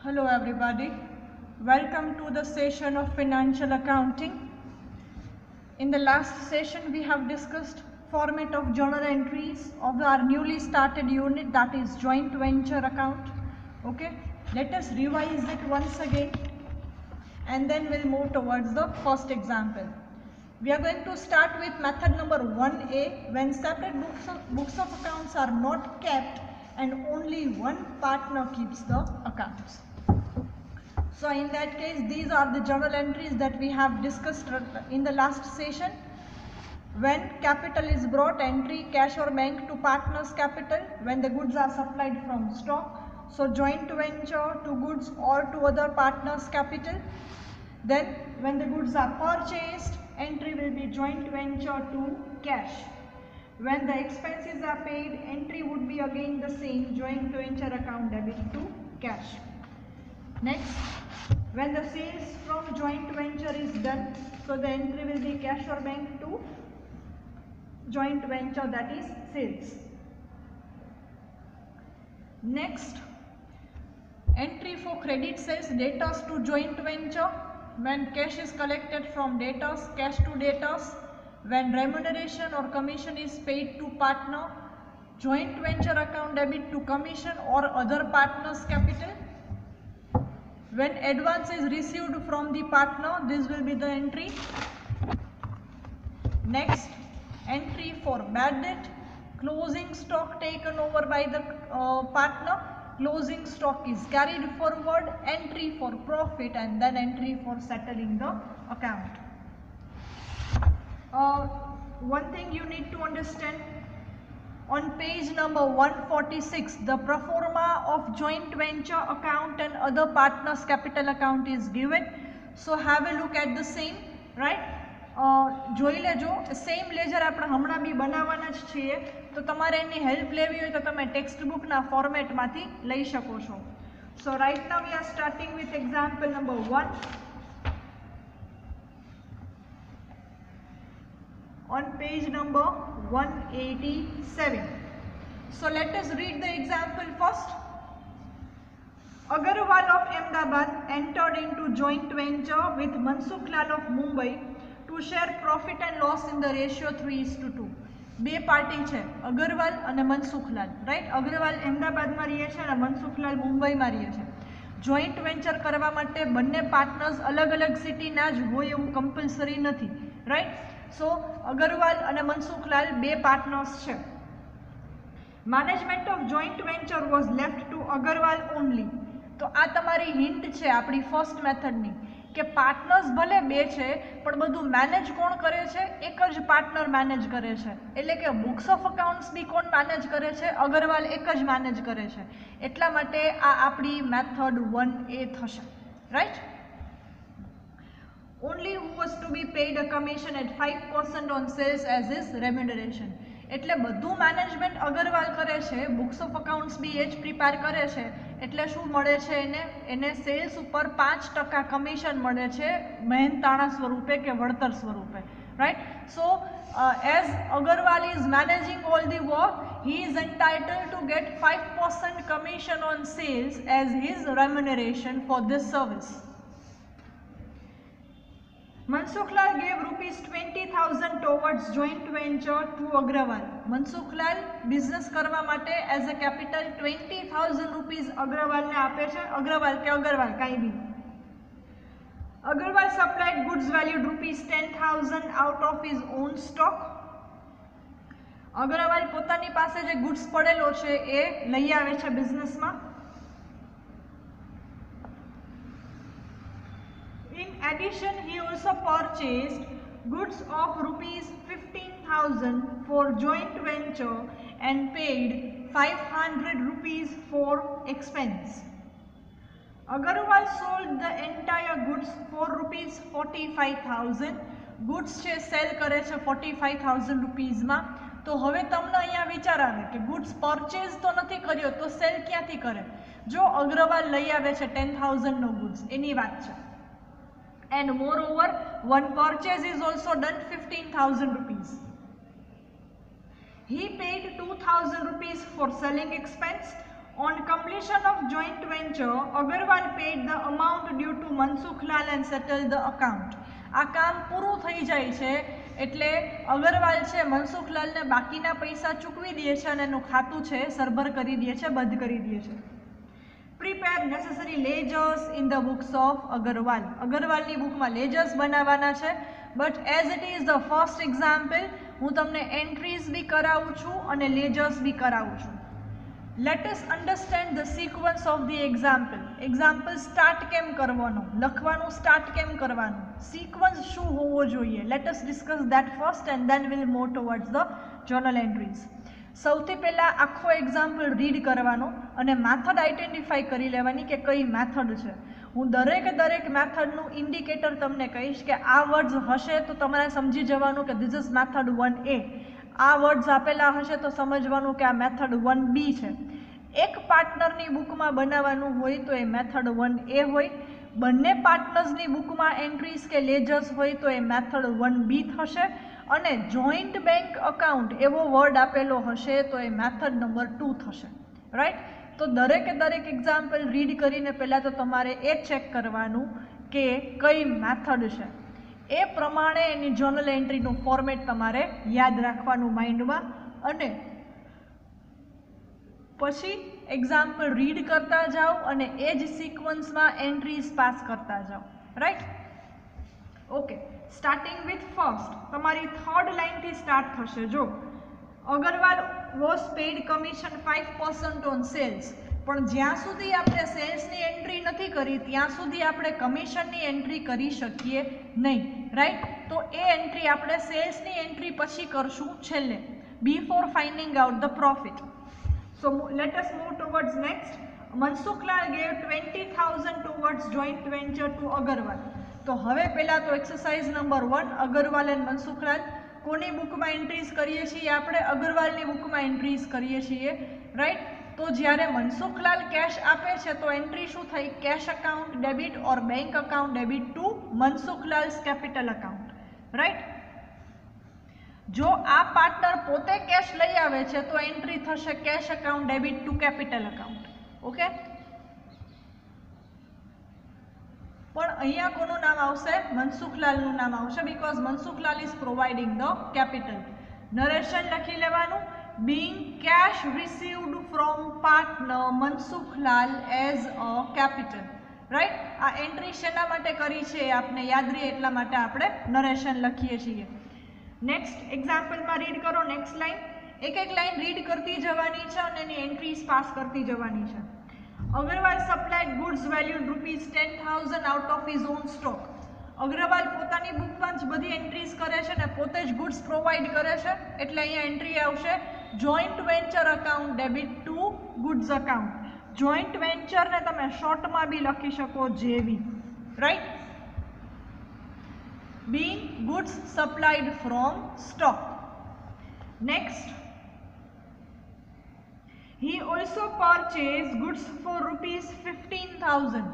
Hello everybody, welcome to the session of financial accounting. In the last session we have discussed format of journal entries of our newly started unit, that is joint venture account. Okay, let us revise it once again and then we'll move towards the first example. We are going to start with method number 1A, when separate books of accounts are not kept and only one partner keeps the accounts. So in that case, these are the journal entries that we have discussed in the last session. When capital is brought, entry cash or bank to partners capital when the goods are supplied from stock. So joint venture to goods or to other partners capital. Then when the goods are purchased, entry will be joint venture to cash. When the expenses are paid, entry would be again the same, joint venture account debit to cash. Next, when the sales from joint venture is done, so the entry will be cash or bank to joint venture, that is sales. Next, entry for credit sales, debtors to joint venture, when cash is collected from debtors, cash to debtors. When remuneration or commission is paid to partner, joint venture account debit to commission or other partners capital. When advance is received from the partner, this will be the entry. Next, entry for bad debt, closing stock taken over by the partner, closing stock is carried forward, entry for profit, and then entry for settling the account. One thing you need to understand, on page number 146, the pro forma of joint venture account and other partners capital account is given. So have a look at the same, right? જોઈ લેજો, same ledger આપણે હમણાં બી બનાવવાના જ છીએ, તો તમારે એની help લેવી હોય તો તમે ટેક્સ્ટ બુકના ફોર્મેટમાંથી લઈ શકો છો. So right now we are starting with example number 1 on page number 187. So let us read the example first. Agarwal of Ahmedabad entered into joint venture with Mansukh Lal of Mumbai to share profit and loss in the ratio 3:2. બે party છે, અગરવાલ અને Mansukhlal, right? Agarwal અહેમદાબાદમાં રહે છે અને મનસુખલાલ મુંબઈમાં રહે છે. Joint venture કરવા માટે બંને પાર્ટનર્સ અલગ અલગ સિટીના જ હોય એવું કમ્પલસરી નથી, રાઈટ? સો અગરવાલ અને મનસુખલાલ બે પાર્ટનર્સ છે. Management of joint venture was left to Agarwal only. તો આ તમારી હિન્ટ છે આપણી ફર્સ્ટ મેથડની, કે પાર્ટનર્સ ભલે બે છે પણ બધું મેનેજ કોણ કરે છે? એક જ પાર્ટનર મેનેજ કરે છે. એટલે કે બુક્સ ઓફ અકાઉન્ટ્સ બી કોણ મેનેજ કરે છે? અગરવાલ એક જ મેનેજ કરે છે. એટલા માટે આ આપણી મેથડ 1A થશે, right? Only who was to be paid a commission at 5% on sales as his remuneration. એટલે બધું મેનેજમેન્ટ અગરવાલ કરે છે, બુક્સ ઓફ અકાઉન્ટ્સ બી એ જ પ્રિપેર કરે છે. એટલે શું મળે છે એને સેલ્સ ઉપર 5% કમિશન મળે છે, મહેનતાણા સ્વરૂપે કે વળતર સ્વરૂપે, right? So as Agarwal is managing all the work, he is entitled to get 5% commission on sales as his remuneration for this service. Mansukhlal gave rupees 20,000 towards joint venture to Agrawal. Mansukhlal business કરવા માટે as a capital 20,000 rupees Agrawal ને આપે છે. Agrawal કે Agarwal કાંઈ બી. Agrawal supplied goods valued rupees 10,000 out of his own stock. Agrawal પોતાની પાસે જે goods પડેલો છે એ લઈ આવે છે બિઝનેસમાં. In addition, he also purchased goods of rupees 15,000 for joint venture and paid 500 rupees for expense. Agarwal sold the entire goods for rupees 45,000. Goods છે સેલ કરે છે 45,000 રૂપીઝમાં. તો હવે તમને અહીંયા વિચાર આવે કે ગુડ્સ પરચેઝ તો નથી કર્યો તો સેલ ક્યાંથી કરે? જો અગ્રવાલ લઈ આવે છે 10,000 નો ગુડ્સ, એની વાત છે. And moreover, one purchase is also done 15,000 rupees. He paid 2,000 rupees for selling expense. On completion of joint venture, Agarwal paid the amount due to Mansukh Lal and settled the account. આ કામ પૂરું થઈ જાય છે એટલે અગરવાલ છે મનસુખ લાલને બાકીના પૈસા ચૂકવી દે છે અને એનું ખાતું છે સરભર કરી દે છે, બંધ કરી દે છે. Prepare necessary ledgers in the books of Agarwal. અગરવાલની બુકમાં લેજર્સ બનાવવાના છે. But as it is the first example હું તમને એન્ટ્રીઝ બી કરાવું છું અને લેજર્સ બી કરાવું છું. Let us understand the sequence of the example. Example start કેમ કરવાનો, લખવાનું સ્ટાર્ટ કેમ કરવાનું, sequence શું હોવો જોઈએ. Let us discuss that first and then we'll move towards the journal entries. સૌથી પહેલા આખો એક્ઝામ્પલ રીડ કરવાનો અને મેથડ આઈડેન્ટિફાઈ કરી લેવાની કે કઈ મેથડ છે. હું દરેક મેથડનું ઇન્ડિકેટર તમને કહીશ કે આ વર્ડ્સ હશે તો તમારે સમજી જવાનું કે ધીસ ઇઝ મેથડ 1A. આ વર્ડ્સ આપેલા હશે તો સમજવાનું કે આ મેથડ 1B છે. એક પાર્ટનરની બુકમાં બનાવવાનું હોય તો એ મેથડ 1A હોય. બંને પાર્ટનર્સની બુકમાં એન્ટ્રીઝ કે લેજર્સ હોય તો એ મેથડ 1B થશે. અને જોઈન્ટ બેંક અકાઉન્ટ એવો વર્ડ આપેલો હશે તો એ મેથડ નંબર 2 થશે. રાઈટ. તો દરેક એક્ઝામ્પલ રીડ કરીને પહેલાં તો તમારે એ ચેક કરવાનું કે કઈ મેથડ છે. એ પ્રમાણે એની જર્નલ એન્ટ્રીનું ફોર્મેટ તમારે યાદ રાખવાનું માઇન્ડમાં અને પછી એક્ઝામ્પલ રીડ કરતા જાઓ અને એ જ સિક્વન્સમાં એન્ટ્રીઝ પાસ કરતા જાઓ. Right. Okay, starting with first તમારી થર્ડ લાઇનથી સ્ટાર્ટ થશે. જો Agarwal was paid commission 5% on sales, પણ જ્યાં સુધી આપણે સેલ્સની એન્ટ્રી નથી કરી ત્યાં સુધી આપણે કમિશનની એન્ટ્રી કરી શકીએ નહીં. રાઈટ. તો એ એન્ટ્રી આપણે સેલ્સની એન્ટ્રી પછી કરશું છેલ્લે, before finding out the profit. So let us move towards next. Mansukh Lal gave 20,000 towards joint venture to Agarwal. તો હવે પહેલાં તો exercise number 1 Agarwal and Mansukh Lal કોની બુકમાં એન્ટ્રીઝ કરીએ છીએ આપણે? અગરવાલની બુકમાં એન્ટ્રીઝ કરીએ છીએ. રાઈટ. તો જ્યારે મનસુખલાલ કેશ આપે છે તો એન્ટ્રી શું થઈ? Cash account debit or bank account debit to Mansukhlal's capital account. Right. જો આ પાર્ટનર પોતે કેશ લઈ આવે છે તો એન્ટ્રી થશે cache account debit two capital account. Okay. પણ અહીંયા કોનું નામ આવશે? મનસુખલાલનું નામ આવશે because Mansukhlal is providing the capital. Narration લખી લેવાનું. being cash received from partner Mansukhlal as a capital. Right. આ એન્ટ્રી શેના માટે કરી છે આપને યાદ રહે એટલા માટે આપણે નરેશન લખીએ છીએ. નેક્સ્ટ એક્ઝામ્પલમાં રીડ કરો. નેક્સ્ટ લાઈન એક લાઈન રીડ કરતી જવાની છે અને એની એન્ટ્રીઝ પાસ કરતી જવાની છે. Agarwal supplied goods valued ₹10,000 out of his own stock. Agarwal પોતાની બુકમાં જ બધી એન્ટ્રીઝ કરે છે ને પોતે જ ગુડ્સ પ્રોવાઈડ કરે છે એટલે અહીંયા એન્ટ્રી આવશે joint venture account debit to goods account. Joint વેન્ચરને તમે શોર્ટમાં બી લખી શકો જેવી. Right. Being goods supplied from stock. Next. He also purchased goods for ₹15,000.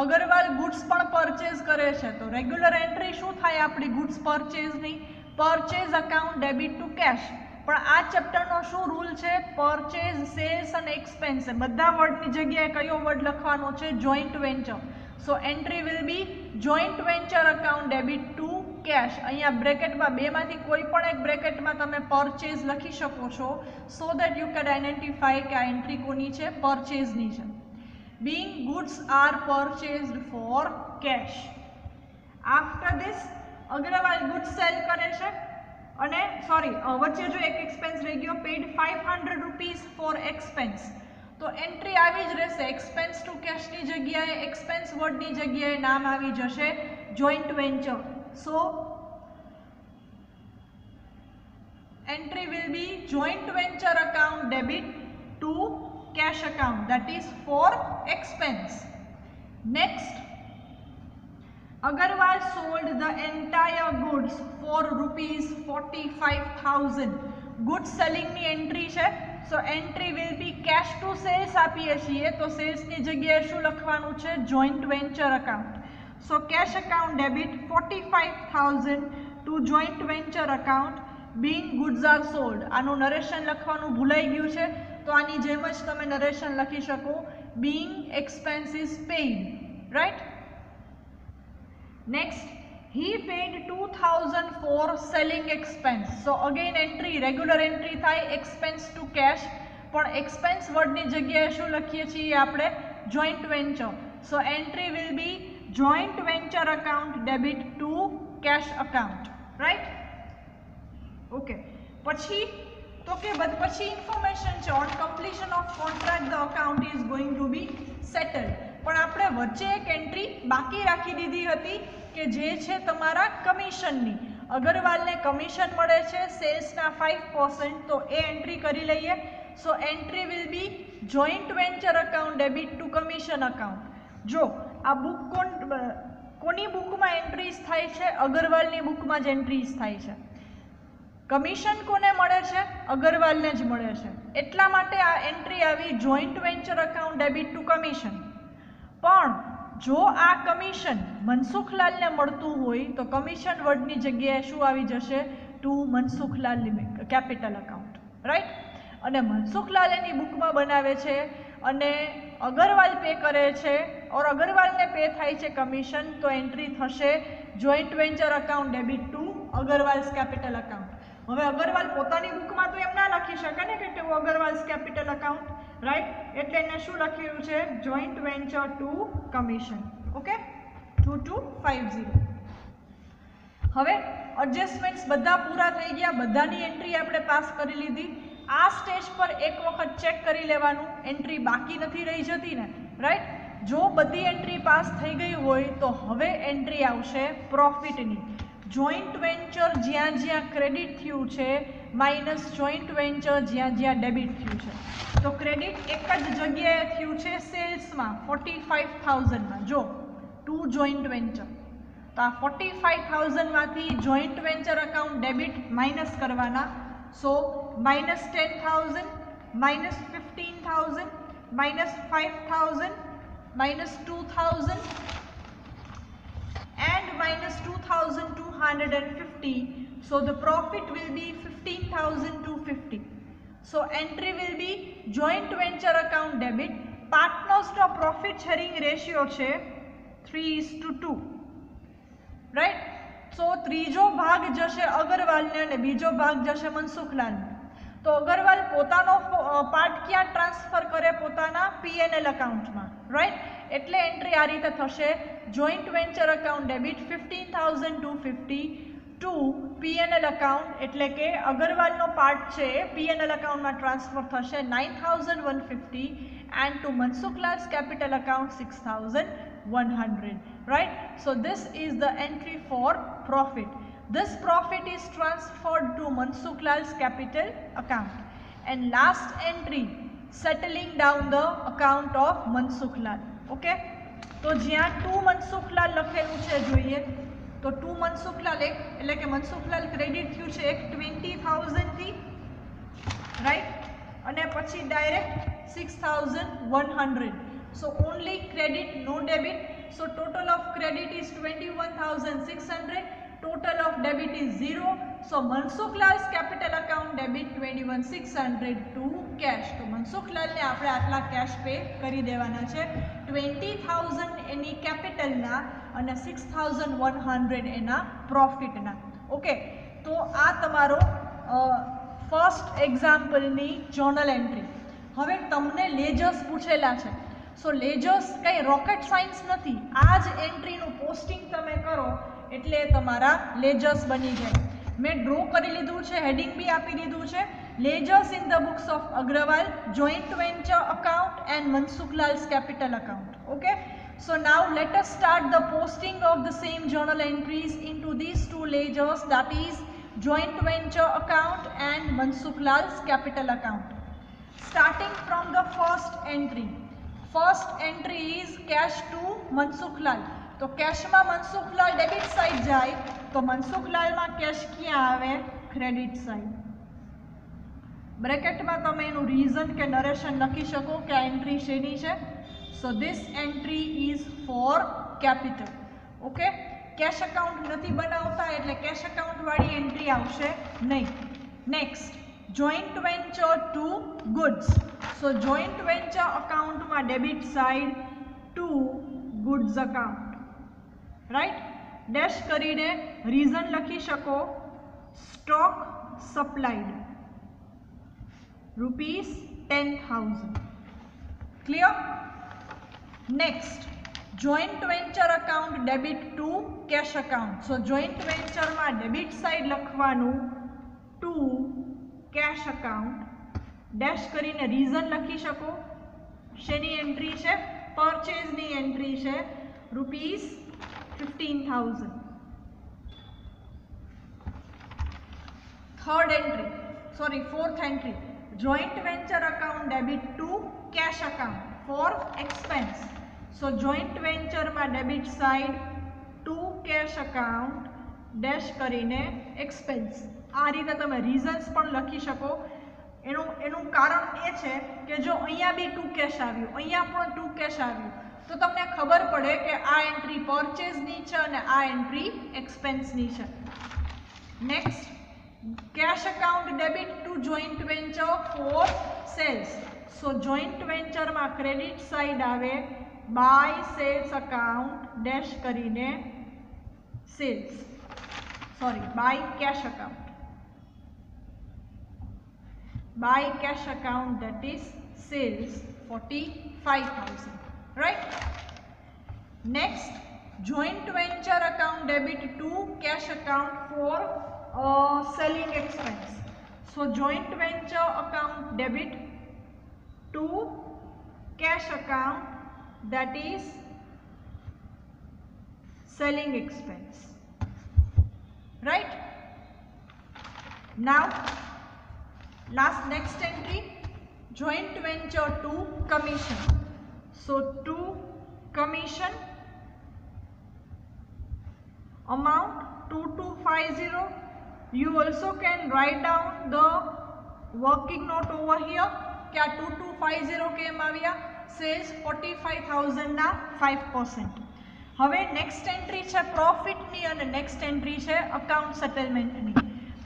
Agarwal goods પણ પરચેઝ કરે છે તો રેગ્યુલર એન્ટ્રી શું થાય આપણી ગુડ્સ પરચેઝની? Purchase account debit to cash. પણ આ ચેપ્ટરનો શું રૂલ છે? પરચેઝ, સેલ્સ અને એક્સપેન્સ બધા વર્ડની જગ્યાએ કયો વર્ડ લખવાનો છે? Joint venture. So entry will be joint venture account debit to cash. અહીંયા બ્રેકેટમાં બેમાંથી કોઈ પણ એક બ્રેકેટમાં તમે પરચેઝ લખી શકો છો so that you can identify કે આ એન્ટ્રી કોની છે? પરચેઝની છે. being goods are purchased for cash. After this Agrawal goods sale કરે છે અને વચ્ચે જો એક એક્સપેન્સ રહી ગયો, પેડ ₹500 ફોર એક્સપેન્સ. તો એન્ટ્રી આવી જ રહેશે એક્સપેન્સ ટુ કેશની જગ્યાએ એક્સપેન્સ વર્ડની જગ્યાએ નામ આવી જશે joint venture. So entry will be joint venture account debit two cash account, that is for expense. Next, Agarwal sold the entire goods for ₹45,000. Goods selling ની એન્ટ્રી છે so entry will be cash to sales આપીએ છીએ તો સેલ્સની જગ્યાએ શું લખવાનું છે? Joint venture account. So cash account debit 45,000 to joint venture account being goods are sold. આનું નરેશન લખવાનું ભૂલાઈ ગયું છે તો આની જેમ જ તમે નરેશન લખી શકો, being expenses paid, right? Next, he paid 2000 for selling expense. So again entry, regular entry થાય expense to cash, પણ expense વર્ડની જગ્યાએ શું લખીએ છીએ આપણે? joint venture. So entry will be joint venture account debit to cash account, right? Okay. પછી તો કે પછી ઇન્ફોર્મેશન છે, on completion of contract the account is going to be settled. પણ આપણે વચ્ચે એક એન્ટ્રી બાકી રાખી દીધી હતી કે જે છે તમારા કમિશનની. અગરવાલને કમિશન મળે છે સેલ્સના 5%, તો એ એન્ટ્રી કરી લઈએ. So entry will be joint venture account debit to commission account. જો આ બુક કોની બુકમાં એન્ટ્રીઝ થાય છે? અગરવાલની બુકમાં જ એન્ટ્રીઝ થાય છે. કમિશન કોને મળે છે? અગરવાલને જ મળે છે. એટલા માટે આ એન્ટ્રી આવી joint venture account debit to commission. પણ જો આ કમિશન મનસુખલાલને મળતું હોય તો કમિશન વર્ડની જગ્યાએ શું આવી જશે? To Mansukhlal capital account, right? અને મનસુખલાલ એની બુકમાં બનાવે છે અને અગરવાલ પે કરે છે, ઓર અગરવાલને પે થાય છે કમિશન, તો એન્ટ્રી થશે joint venture account debit to Agarwal's capital account. હવે અગરવાલ પોતાની બુકમાં તો એમ ના લખી શકે ને કે to Agarwal's capital account, right? એટલે એને શું લખ્યું છે? Joint venture to commission. Okay, 2250. હવે એડજસ્ટમેન્ટ્સ બધા પૂરા થઈ ગયા, બધાની એન્ટ્રી આપણે પાસ કરી લીધી. આ સ્ટેજ પર એક વખત ચેક કરી લેવાનું એન્ટ્રી બાકી નથી રહી જતી ને, રાઈટ? જો બધી એન્ટ્રી પાસ થઈ ગઈ હોય તો હવે એન્ટ્રી આવશે પ્રોફિટની. જોઈન્ટ વેન્ચર જ્યાં જ્યાં ક્રેડિટ થયું છે માઇનસ જોઈન્ટ વેન્ચર જ્યાં જ્યાં ડેબિટ થયું છે. તો ક્રેડિટ એક જ જગ્યાએ થયું છે સેલ્સમાં 45,000માં. જો ટુ જોઈન્ટ વેન્ચર, તો આ 45,000માંથી joint venture account debit minus કરવાના. So minus 10,000, minus 15,000, minus 5,000, minus 2,000 and minus 2,250. So the profit will be 15,250. So entry will be joint venture account debit. Partners no profit sharing ratio છે 3:2, right? સો ત્રીજો ભાગ જશે અગરવાલને અને બીજો ભાગ જશે મનસુખલાલને. તો અગરવાલ પોતાનો પાર્ટ ક્યાં ટ્રાન્સફર કરે? પોતાના પીએનએલ અકાઉન્ટમાં, રાઈટ? એટલે એન્ટ્રી આ રીતે થશે joint venture account debit 15,250 to PNL account, એટલે કે અગરવાલનો પાર્ટ છે એ પીએનએલ અકાઉન્ટમાં ટ્રાન્સફર થશે 9,150 and to Mansukhlal's capital account 6,100, right? So this is the entry for profit. This profit is transferred to Mansukhlals capital account. And last entry, settling down the account of Mansukhlal. Okay? તો જ્યાં two Mansukhlal લખેલું છે જોઈએ તો two Mansukhlal એક એટલે કે Mansukhlal credit થયું છે એક 20,000 થી, રાઈટ? અને પછી direct 6,100. So only credit, no debit. So total of credit is 21,600. Total of debit is 0. So Mansukhlals capital account debit 21,600 to cash. તો મનસુખલાલને આપણે આટલા કેશ પે કરી દેવાના છે. 20,000 એની કેપિટલના અને 6,100 એના પ્રોફિટના. ઓકે, તો આ તમારો ફર્સ્ટ એક્ઝામ્પલની જર્નલ એન્ટ્રી. હવે તમને લેજર્સ પૂછેલા છે. સો લેજર્સ કંઈ રોકેટ સાયન્સ નથી. આ જ એન્ટ્રીનું પોસ્ટિંગ તમે કરો એટલે તમારા લેજર્સ બની જાય. મેં ડ્રો કરી લીધું છે, હેડિંગ બી આપી દીધું છે, ledgers in the books of Agarwal, joint venture account and Mansukhlal's capital account. Okay, so now let us start the posting of the same journal entries into these two ledgers, that is joint venture account and Mansukhlals capital account. Starting from the first entry. First entry is cash to Mansukhlal. તો કેશમાં Mansukhlal debit side જાય તો મનસુખલાલમાં cache ક્યાં આવે? Credit side. બ્રેકેટમાં તમે એનું reason કે narration લખી શકો કે આ એન્ટ્રી શેની છે. So this entry is four capital. Okay, cash account નથી બનાવતા એટલે કેશ અકાઉન્ટ વાળી એન્ટ્રી આવશે નહીં. Next, joint venture to goods. So joint venture account માં debit side to goods account, right? Dash કરીને રીઝન લખી શકો stock supplied ₹10,000. Clear? Next joint venture account debit to cash account. So joint વેન્ચરમાં debit side લખવાનું to cash account, dash કરીને reason લખી શકો. શેની એન્ટ્રી છે? પરચેઝની એન્ટ્રી છે ₹15,000. fourth entry, joint venture account debit to cash account for expense. So joint venture માં debit side to cash account dash કરીને expense. આ રીતે તમે reasons પણ લખી શકો. એનું કારણ એ છે કે જો અહીંયા બી ટુ કેશ આવ્યું, અહીંયા પણ ટુ કેશ આવ્યું, તો તમને ખબર પડે કે આ એન્ટ્રી પરચેઝની છે અને આ એન્ટ્રી એક્સપેન્સની છે. Next cash account debit to joint venture for sales. So joint વેન્ચરમાં ક્રેડિટ સાઈડ આવે બાય સેલ્સ અકાઉન્ટ ડેશ કરીને sales, by cash account, by cash account, that is sales 45,000, right? Next, joint venture account debit to cash account for selling expense. So joint venture account debit to cash account, that is selling expense, right? Now next entry, joint venture to commission. So to commission amount 2250. You also can write down the working note over here કે આ 2250 કેમ આવ્યા? Cells 45,000 ના 5%. હવે next entry છે પ્રોફિટની અને next entry છે account સેટલમેન્ટની.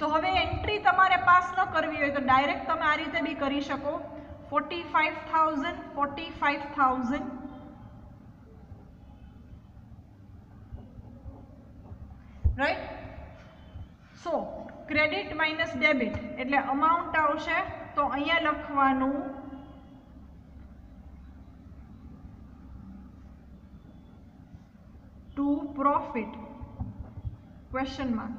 તો હવે એન્ટ્રી તમારે પાસ ન કરવી હોય તો ડાયરેક્ટ તમે આ રીતે બી કરી શકો. 45,000 right. So credit minus debit એટલે અમાઉન્ટ આવશે, તો અહીંયા લખવાનું to profit question mark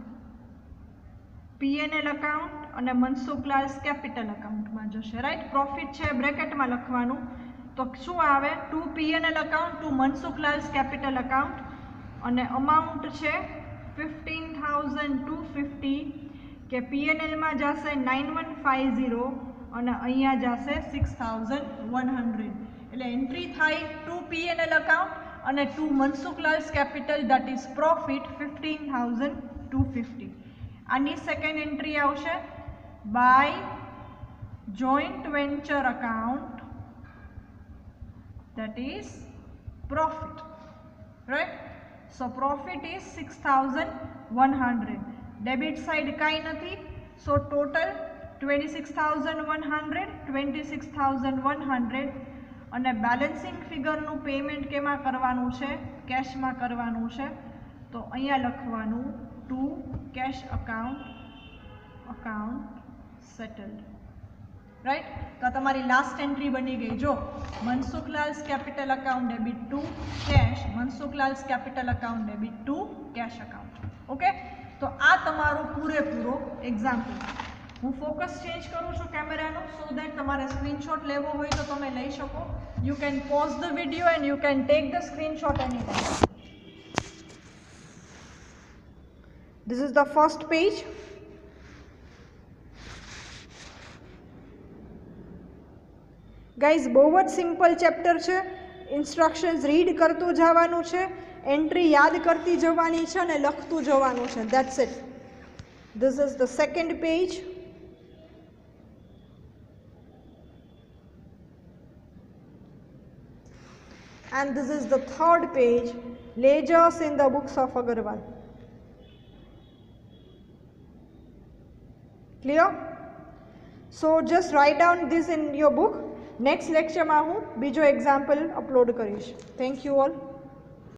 P&L account અને મનસુખલાલ્સ કેપિટલ અકાઉન્ટમાં જશે, રાઈટ. પ્રોફિટ છે બ્રેકેટમાં લખવાનું, તો શું આવે? To P&L account to Mansukhlal's capital account અને અમાઉન્ટ છે 15,250 કે P&L માં જશે 9150 અને અહીંયા જશે 6,100. એટલે એન્ટ્રી થાય ટુ P&L અકાઉન્ટ અને to Mansukhlal's capital, that is profit 15,250. આની સેકન્ડ એન્ટ્રી આવશે by joint venture account, that is profit, right. So profit is 6,100. Debit side કાંઈ નથી, સો ટોટલ 26,100 અને બેલેન્સિંગ ફિગરનું પેમેન્ટ કેમાં કરવાનું છે? કેશમાં કરવાનું છે. તો અહીંયા લખવાનું two cash account settled, right? તો તમારી લાસ્ટ એન્ટ્રી બની ગઈ. જો Mansukhlal's capital account debit to cash, Mansukhlal's capital account debit to cash account. Okay, તો આ તમારો પૂરેપૂરો એક્ઝામ્પલ. હું ફોકસ ચેન્જ કરું છું કેમેરાનું, સો દેટ તમારે સ્ક્રીનશોટ લેવો હોય તો તમે લઈ શકો. You can pause the video and you can take the screenshot any time. This is the first page. Guys, બહુ જ સિમ્પલ ચેપ્ટર છે. ઇન્સ્ટ્રક્શન્સ રીડ કરતું જવાનું છે, એન્ટ્રી યાદ કરતી જવાની છે અને લખતું જવાનું છે. That's it. This is the second page. And this is the third page, ledgers in the books of Agarwal. Clear? So just write down this in your book. Next લેક્ચરમાં હું બીજો એક્ઝામ્પલ અપલોડ કરીશ. Thank you all.